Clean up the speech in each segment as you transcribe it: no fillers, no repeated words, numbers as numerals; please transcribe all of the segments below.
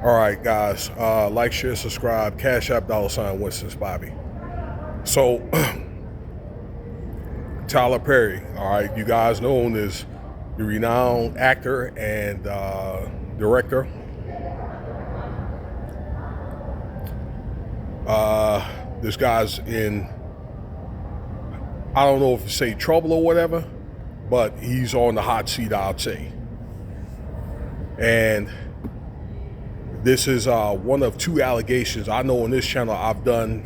All right, guys. Like, share, subscribe. Cash App $ Winston's Bobby. So, Tyler Perry. All right, you guys know him as the renowned actor and director. This guy's in, I don't know if you say trouble or whatever, but he's on the hot seat, I'd say. And this is one of two allegations. I know on this channel I've done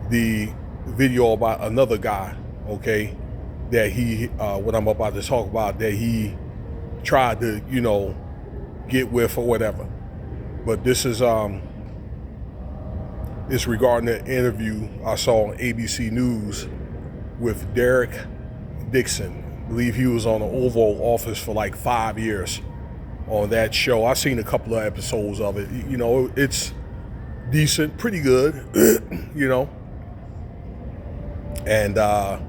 the video about another guy, okay, that he, what I'm about to talk about, that he tried to, get with or whatever. But this is, it's regarding an interview I saw on ABC News with Dixon. I believe he was on the Oval Office for like 5 years on that show. I've seen a couple of episodes of it. It's decent, pretty good, And I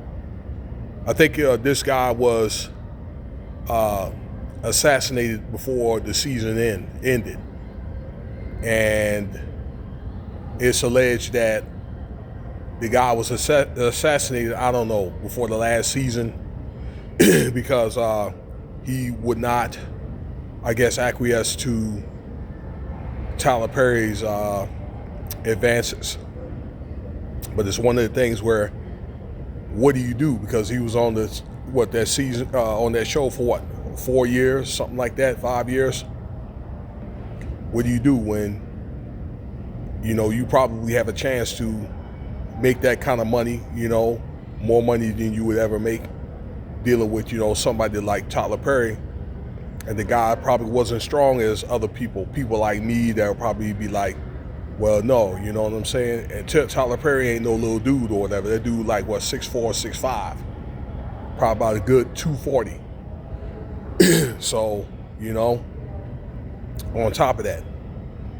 think this guy was assassinated before the season ended. And it's alleged that the guy was assassinated, I don't know, before the last season because he would not, I guess, acquiesce to Tyler Perry's advances. But it's one of the things where, what do you do? Because he was on that season, on that show for 4 years, something like that, 5 years. What do you do when, you probably have a chance to make that kind of money, more money than you would ever make dealing with, somebody like Tyler Perry. And the guy probably wasn't strong as other people like me that would probably be like, well, no, you know what I'm saying? And Tyler Perry ain't no little dude or whatever. That dude like, 6'4", 6'5", probably about a good 240. So, on top of that.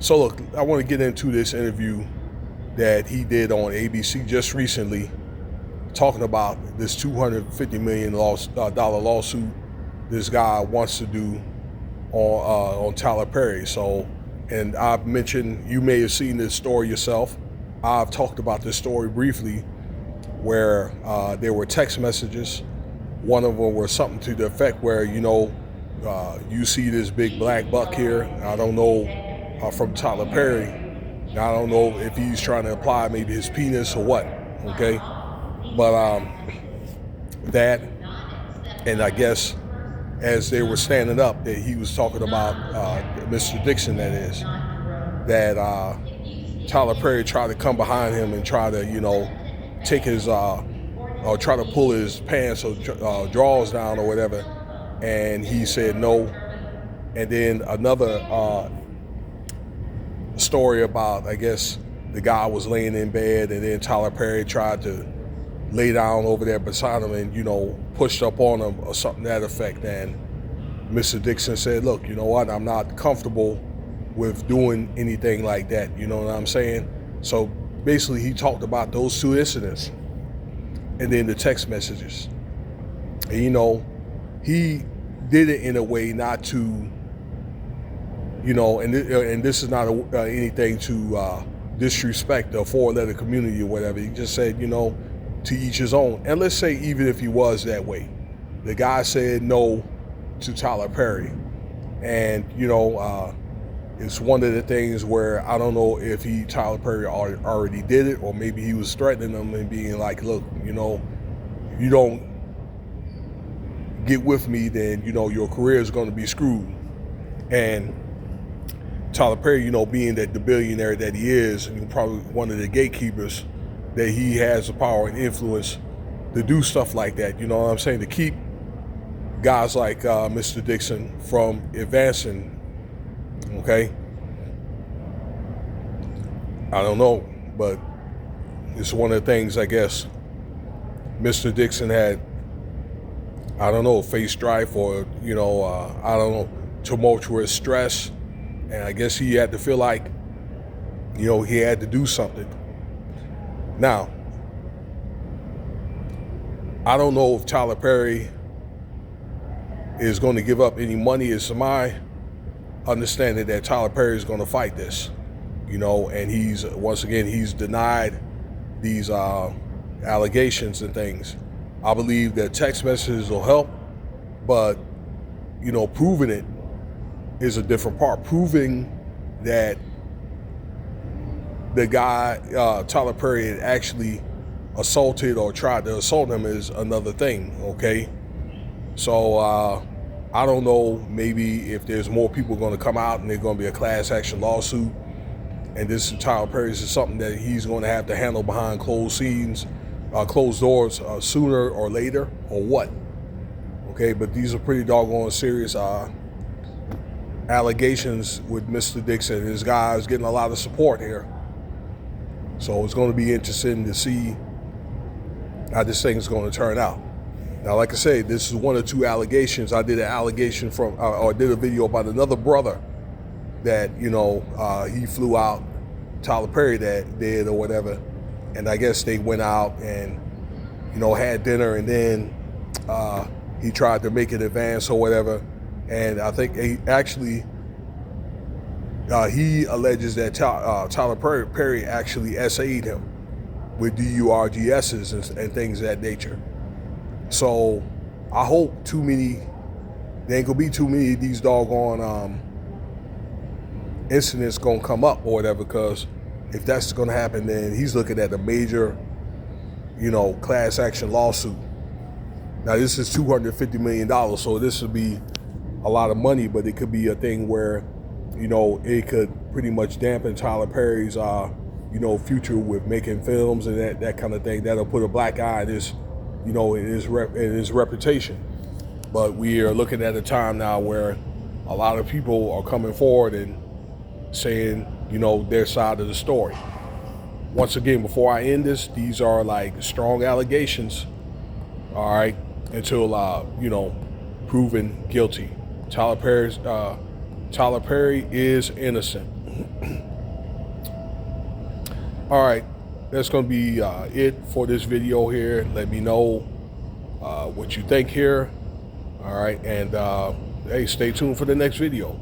So look, I want to get into this interview that he did on ABC just recently, talking about this $250 million lawsuit this guy wants to do on Tyler Perry. So, and I've mentioned, you may have seen this story yourself. I've talked about this story briefly, where there were text messages. One of them was something to the effect where, you see this big black buck here. I don't know, from Tyler Perry. I don't know if he's trying to apply maybe his penis or what, okay? But that, and I guess as they were standing up, that he was talking about Mr. Dixon, that is, that Tyler Perry tried to come behind him and try to, take his, or try to pull his pants or drawers down or whatever, and he said no. And then another story about, I guess, the guy was laying in bed, and then Tyler Perry tried to lay down over there beside him and, pushed up on him or something to that effect. And Mr. Dixon said, look, you know what, I'm not comfortable with doing anything like that, you know what I'm saying? So basically he talked about those two incidents and then the text messages. And, he did it in a way not to, and this is not anything to disrespect the four-letter community or whatever. He just said, to each his own. And let's say even if he was that way, the guy said no to Tyler Perry. And, it's one of the things where I don't know if Tyler Perry already did it, or maybe he was threatening him and being like, look, you don't get with me, then, your career is going to be screwed. And Tyler Perry, being that the billionaire that he is, and probably one of the gatekeepers, that he has the power and influence to do stuff like that, you know what I'm saying, to keep guys like Mr. Dixon from advancing, okay? I don't know, but it's one of the things, I guess, Mr. Dixon had, I don't know, face strife or, I don't know, tumultuous stress. And I guess he had to feel like, he had to do something. Now, I don't know if Tyler Perry is going to give up any money. It's my understanding that Tyler Perry is going to fight this, and he's denied these allegations and things. I believe that text messages will help, but proving it is a different part. Proving that the guy Tyler Perry had actually assaulted or tried to assault him is another thing. Okay, so I don't know. Maybe if there's more people going to come out and there's going to be a class action lawsuit, and this Tyler Perry's is something that he's going to have to handle behind closed doors sooner or later, or what? Okay, but these are pretty doggone serious allegations with Mr. Dixon. This guy is getting a lot of support here. So it's going to be interesting to see how this thing is going to turn out. Now, like I say, this is one or two allegations. I did an allegation or did a video about another brother that, he flew out Tyler Perry that did or whatever. And I guess they went out and, had dinner, and then he tried to make an advance or whatever. And I think he alleges that Tyler Perry actually essayed him with DURGSs and things of that nature. So I hope there ain't gonna be too many of these doggone incidents gonna come up or whatever, because if that's gonna happen, then he's looking at a major, class action lawsuit. Now this is $250 million, so this would be a lot of money, but it could be a thing where, it could pretty much dampen Tyler Perry's, future with making films and that kind of thing. That'll put a black eye in his, in his reputation. But we are looking at a time now where a lot of people are coming forward and saying, their side of the story. Once again, before I end this, these are like strong allegations, all right, until, proven guilty. Tyler Perry is innocent. All right, that's going to be it for this video here. Let me know what you think here. All right, and hey, stay tuned for the next video.